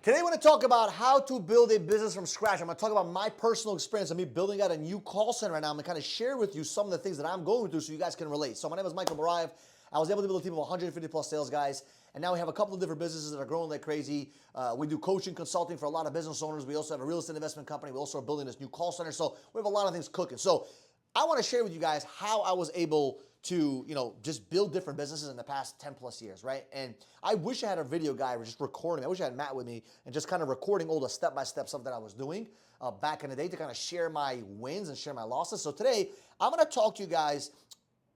Today, I want to talk about how to build a business from scratch. I'm going to talk about my personal experience of me building out a new call center right now. I'm going to kind of share with you some of the things that I'm going through so you guys can relate. So my name is Michael Barayev. I was able to build a team of 150 plus sales guys, and now we have a couple of different businesses that are growing like crazy. We do coaching, consulting for a lot of business owners. We also have a real estate investment company. We also are building this new call center. So we have a lot of things cooking. So I want to share with you guys how I was able to, just build different businesses in the past 10 plus years, right? And I wish I had a video guy just recording. I wish I had Matt with me and just kind of recording all the step-by-step stuff that I was doing back in the day to kind of share my wins and share my losses. So today, I'm going to talk to you guys.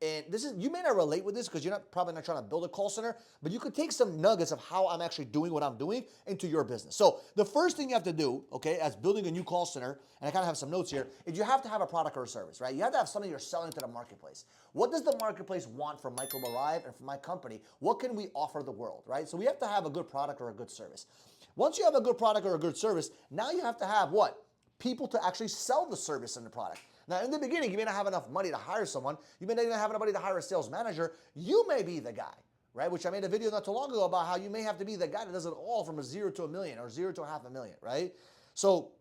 And you may not relate with this because you're probably not trying to build a call center, but you could take some nuggets of how I'm actually doing what I'm doing into your business. So the first thing you have to do, okay, as building a new call center, and I kind of have some notes here, is you have to have a product or a service, right? You have to have something you're selling to the marketplace. What does the marketplace want from Michael Barayev and from my company? What can we offer the world, right? So we have to have a good product or a good service. Once you have a good product or a good service, now you have to have what? People to actually sell the service and the product. Now, in the beginning, you may not have enough money to hire someone. You may not even have enough money to hire a sales manager. You may be the guy, right? Which I made a video not too long ago about how you may have to be the guy that does it all from a 0 to $1 million or 0 to $500,000, right? So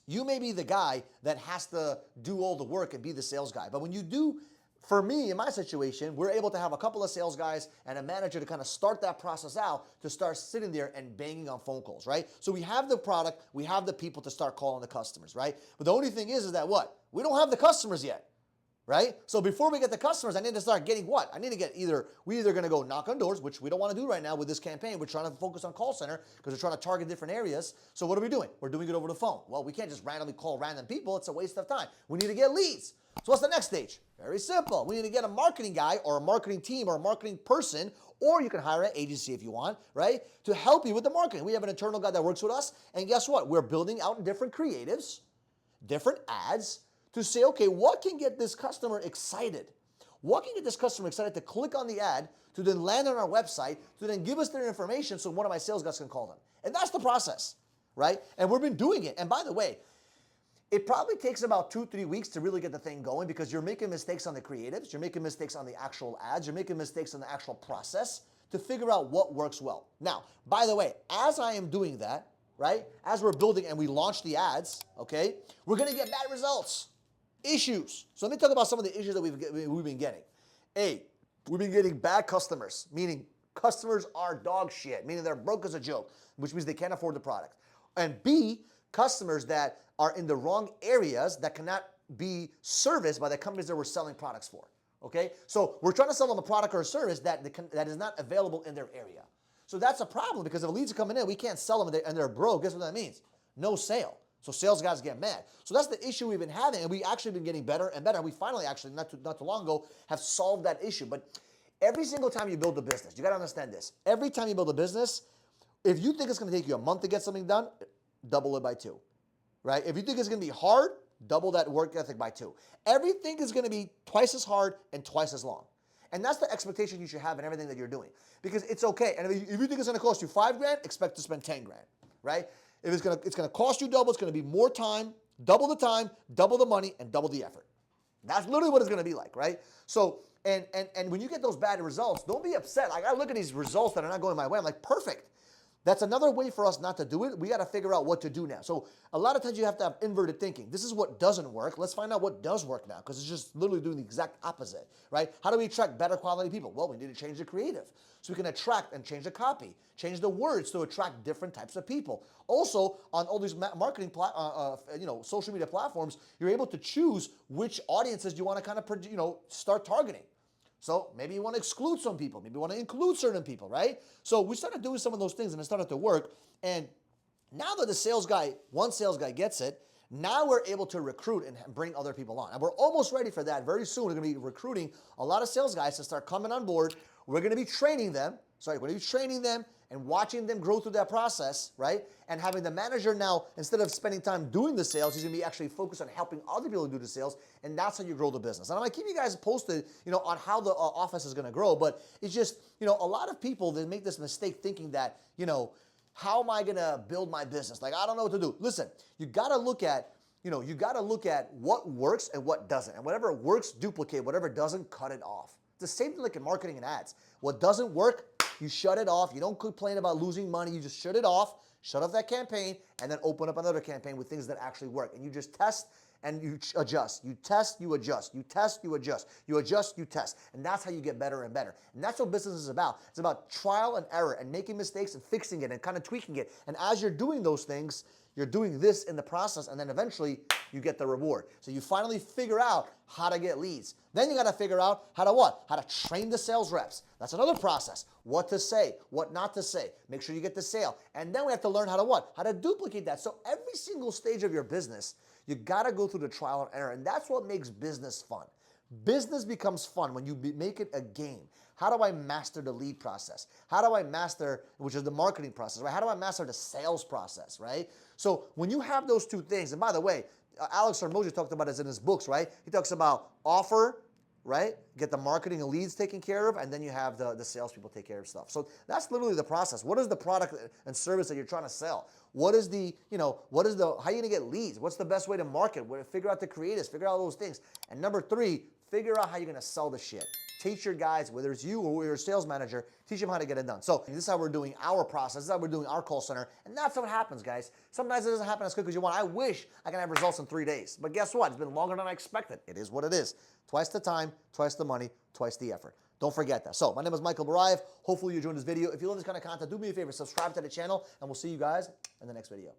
you may be the guy that has to do all the work and be the sales guy. But when you do, for me, in my situation, we're able to have a couple of sales guys and a manager to kind of start that process out to start sitting there and banging on phone calls, right? So we have the product, we have the people to start calling the customers, right? But the only thing is that what? We don't have the customers yet, right? So before we get the customers, I need to start getting what? I need to get we're either going to go knock on doors, which we don't want to do right now with this campaign. We're trying to focus on call center because we're trying to target different areas. So what are we doing? We're doing it over the phone. Well, we can't just randomly call random people. It's a waste of time. We need to get leads. So what's the next stage? Very simple. We need to get a marketing guy or a marketing team or a marketing person, or you can hire an agency if you want, right, to help you with the marketing. We have an internal guy that works with us, and guess what? We're building out different creatives, different ads to say, okay, what can get this customer excited? What can get this customer excited to click on the ad, to then land on our website, to then give us their information so one of my sales guys can call them? And that's the process, right? And we've been doing it. And by the way, it probably takes about 2-3 weeks to really get the thing going because you're making mistakes on the creatives, you're making mistakes on the actual ads, you're making mistakes on the actual process to figure out what works well. Now, by the way, as I am doing that, right, as we're building and we launch the ads, okay, we're going to get bad results, issues. So let me talk about some of the issues that we've been getting. A, we've been getting bad customers, meaning customers are dog shit, meaning they're broke as a joke, which means they can't afford the product. And B, customers that are in the wrong areas that cannot be serviced by the companies that we're selling products for, okay? So we're trying to sell them a product or a service that is not available in their area. So that's a problem because if leads are coming in, we can't sell them and they're broke. Guess what that means? No sale. So sales guys get mad. So that's the issue we've been having, and we actually been getting better and better. We finally actually, not too long ago, have solved that issue. But every single time you build a business, you got to understand this. Every time you build a business, if you think it's going to take you a month to get something done, double it by 2. Right? If you think it's going to be hard, double that work ethic by 2. Everything is going to be twice as hard and twice as long. And that's the expectation you should have in everything that you're doing. Because it's okay. And if you think it's going to cost you $5,000, expect to spend $10,000, right? If it's going to cost you double, it's going to be more time, double the money, and double the effort. That's literally what it's going to be like, right? So, and when you get those bad results, don't be upset. Like, I look at these results that are not going my way. I'm like, perfect. That's another way for us not to do it. We got to figure out what to do now. So a lot of times you have to have inverted thinking. This is what doesn't work. Let's find out what does work now because it's just literally doing the exact opposite, right? How do we attract better quality people? Well, we need to change the creative so we can attract and change the copy, change the words to attract different types of people. Also, on all these marketing, social media platforms, you're able to choose which audiences you want to kind of, start targeting. So maybe you want to exclude some people. Maybe you want to include certain people, right? So we started doing some of those things and it started to work. And now that one sales guy gets it, now we're able to recruit and bring other people on. And we're almost ready for that. Very soon, we're going to be recruiting a lot of sales guys to start coming on board. We're going to be training them. And watching them grow through that process, right? And having the manager now, instead of spending time doing the sales, he's gonna be actually focused on helping other people do the sales, and that's how you grow the business. And I'm gonna keep you guys posted, on how the office is gonna grow, but it's just, a lot of people, they make this mistake thinking that, how am I gonna build my business? Like, I don't know what to do. Listen, you gotta look at what works and what doesn't. And whatever works, duplicate. Whatever doesn't, cut it off. It's the same thing like in marketing and ads. What doesn't work, you shut it off. You don't complain about losing money. You just shut it off. Shut off that campaign and then open up another campaign with things that actually work. And you just test and you adjust. You test, you adjust. You test, you adjust. You adjust, you test. And that's how you get better and better. And that's what business is about. It's about trial and error and making mistakes and fixing it and kind of tweaking it. And as you're doing those things, you're doing this in the process, and then eventually you get the reward. So you finally figure out how to get leads. Then you got to figure out how to what? How to train the sales reps. That's another process. What to say, what not to say. Make sure you get the sale. And then we have to learn how to what? How to duplicate that. So every single stage of your business, you got to go through the trial and error, and that's what makes business fun. Business becomes fun when you make it a game. How do I master the lead process? How do I master, which is the marketing process, right? How do I master the sales process, right? So when you have those two things, and by the way, Alex Hormozi talked about this in his books, right? He talks about offer, right? Get the marketing and leads taken care of, and then you have the salespeople take care of stuff. So that's literally the process. What is the product and service that you're trying to sell? What is the, how are you going to get leads? What's the best way to market? Figure out the creatives, figure out those things. And number 3, figure out how you're going to sell the shit. Teach your guys, whether it's you or you're a sales manager, teach them how to get it done. So this is how we're doing our process. This is how we're doing our call center. And that's what happens, guys. Sometimes it doesn't happen as quick as you want. I wish I can have results in 3 days. But guess what? It's been longer than I expected. It is what it is. Twice the time, twice the money, twice the effort. Don't forget that. So my name is Michael Barayev. Hopefully you enjoyed this video. If you love this kind of content, do me a favor, subscribe to the channel, and we'll see you guys in the next video.